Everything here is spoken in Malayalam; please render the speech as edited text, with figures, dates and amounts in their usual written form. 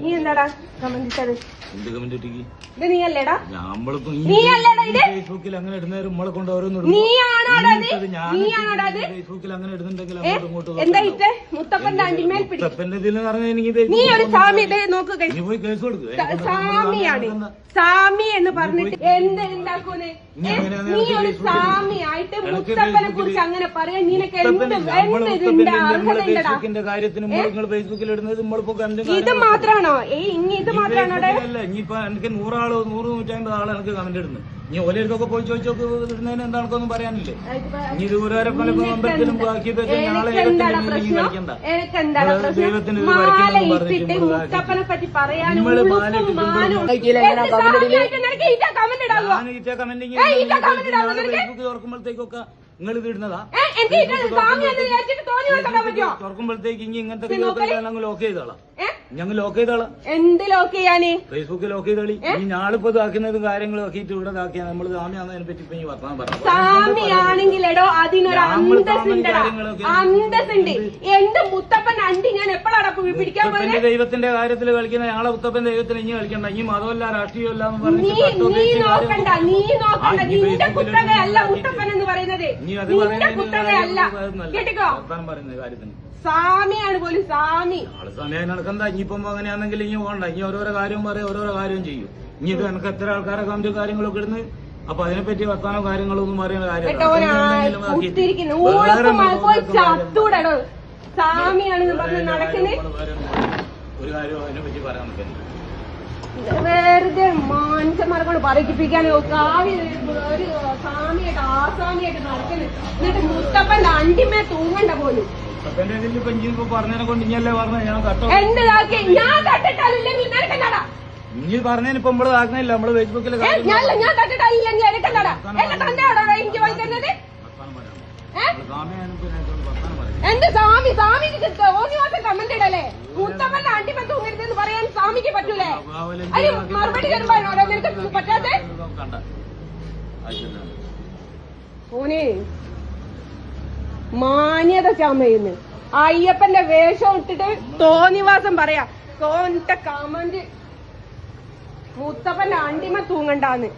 നീ എന്താടാ കമന്റ് ഇട്ടത്? എന്ത് കമന്റ് ഇട്ടിക്ക്? ഇത് നീ അല്ലേടാ? നമ്മളിപ്പോ നീയല്ലേടാ ഇത്? ഫേസ്ബുക്കിൽ അങ്ങനെ ഇടുന്നവരും നമ്മളെ കൊണ്ട് ഓരോന്ന് ഫേസ്ബുക്കിൽ അങ്ങനെ ഇടുന്നുണ്ടെങ്കിൽ എന്താ ഇട്ടേ? മുത്തപ്പന്റെ അണ്ടിമേൽ മുത്തപ്പന്റെ ഇതിൽ പറഞ്ഞാൽ എനിക്ക് നീ ഒരു സാമി നോക്കുക. നീ പോയി കേസ് കൊടുക്കുക. സാമിയാണ് സാമി എന്ന് പറഞ്ഞിട്ട് എന്തുണ്ടാക്കൂന്ന്? നീ ഒരു സാമിയായിട്ട് മുത്തപ്പനെ കുറിച്ച് അങ്ങനെ പറയാൻ നിനക്ക് ഫേസ്ബുക്കിന്റെ കാര്യത്തിന് നിങ്ങൾ ഫേസ്ബുക്കിൽ ഇടുന്നത് നമ്മളിപ്പോ ഇത് മാത്രമാണോ? ഇനി ഇത് മാത്രമാണോ? അല്ല ഇനിയിപ്പോ എനിക്ക് 100 ആളോ 100-150 ആളെ എനിക്ക് കമന്റ് ഇടുന്നു. ഇനി ഓരോരുത്തൊക്കെ പോയി ചോദിച്ചോക്ക് ഇടുന്നതിന് എന്താണെന്നൊന്നും പറയാനില്ലേ? ഇനി ഇത് ഓരോ പല അമ്പലത്തിലും ബാക്കി നാളെ ദൈവത്തിന് മുത്തപ്പനെ പറ്റി പറയാൻ ഫേസ്ബുക്ക് തുറക്കുമ്പോഴത്തേക്കൊക്കെ നിങ്ങൾ ഇത് ഇടുന്നതാ? തുറക്കുമ്പോഴത്തേക്ക് ഇനി ഇങ്ങനത്തെ ഞങ്ങൾ ലോക്ക് ചെയ്തോളാം. ഞങ്ങൾ ലോക്ക് ചെയ്തോളാം. എന്ത് ലോക്ക് ചെയ്യാന്? ഫേസ്ബുക്ക് ലോക്ക് ചെയ്തോളി. ഇനി ഞാളിപ്പോ ഇതാക്കുന്നത് കാര്യങ്ങളും ആക്കിയിട്ട് ഇവിടെ ഇതാക്കിയാൽ നമ്മൾ സാമിയാന്നതിനെ പറ്റി ഇപ്പൊ വർത്തമാനം പറഞ്ഞു. സാമിയാണെങ്കിലെടോ അതിനൊരു അന്തസ്സുണ്ട്. എന്ത് മുത്തപ്പൻ അണ്ടി ഞാൻ എപ്പോഴാണ് പിടിക്കാൻ പോയത്? ദൈവത്തിന്റെ കാര്യത്തിൽ കളിക്കുന്ന ഞങ്ങളെ മുത്തപ്പൻ ദൈവത്തിന് ഇനി കളിക്കണ്ട. ഇനി മതമല്ല രാഷ്ട്രീയമല്ല എന്ന് പറഞ്ഞു നീ നോക്കണ്ട. നിന്റെ കുത്തകയല്ല മുത്തപ്പൻ എന്ന് പറയുന്നത്. നിന്റെ കുത്തകയല്ല. കേട്ടിക്കോ? പറയുന്ന കാര്യത്തിന് സാമിയാണ് പോലും സാമി. ആള് സമയം നടക്കണ്ട. ഇനിയിപ്പം അങ്ങനെയാണെങ്കിൽ ഇനി പോകണ്ട. ഇനി ഓരോരോ കാര്യവും പറയും, ഓരോരോ കാര്യവും ചെയ്യും. ഇനി ഇത് എനിക്ക് എത്ര ആൾക്കാരെ കമന്റ് കാര്യങ്ങളൊക്കെ ഇടുന്നു. അപ്പൊ അതിനെപ്പറ്റി വർത്താനോ കാര്യങ്ങളൊന്നും അറിയുന്ന കാര്യമില്ല. സാമിയാണെന്ന് പറഞ്ഞ് നടക്കുന്നത് ഒരു കാര്യം അതിനെപ്പറ്റി പറയാൻ നിൽക്കുന്നു. വെറുതെ മനുഷ്യന്മാരെ കൊണ്ട് പറയിപ്പിക്കാൻ ഒരു സാമിയായിട്ട് ആസാമിയായിട്ട് നടക്കുന്നത്. എന്നിട്ട് മുത്തപ്പന്റെ അണ്ടിമേ തൂങ്ങണ്ട പോലും. പറഞ്ഞതിനെ കൊണ്ട് ഇനിയല്ലേ പറഞ്ഞ ഞാൻ കട്ടോ എന്തിനാക്കി ഞാൻ തട്ടിട്ടാലില്ലെങ്കിൽ നിനക്കെന്നാടാ? ഇനി പറഞ്ഞതിനിപ്പോ നമ്മള് ആക്കുന്നില്ല. നമ്മള് ഫേസ്ബുക്കിൽ ഞാൻ തട്ടിട്ടാലില്ലെങ്കിൽ എനിക്കെന്നാടാ? എന്റെ തന്നെയാണോ എനിക്ക് വായിക്കുന്നത്? എന്റെ സാമിക്ക് ഓനിവാസം കമന്റ് ഇടല്ലേ? മുത്തപ്പന്റെ അണ്ടിമേ തൂങ്ങരുതെന്ന് പറയാൻ സാമിക്ക് പറ്റൂലേ? അതിന് മറുപടി തരുമ്പോഴോ നിനക്ക് പറ്റാതെ? ഓനെ മാന്യത ചമയുന്നു. അയ്യപ്പന്റെ വേഷം ഇട്ടിട്ട് തോന്നിവാസം പറയാ. കമന്റ് മുത്തപ്പന്റെ അണ്ടിമ തൂങ്ങണ്ടാന്ന്.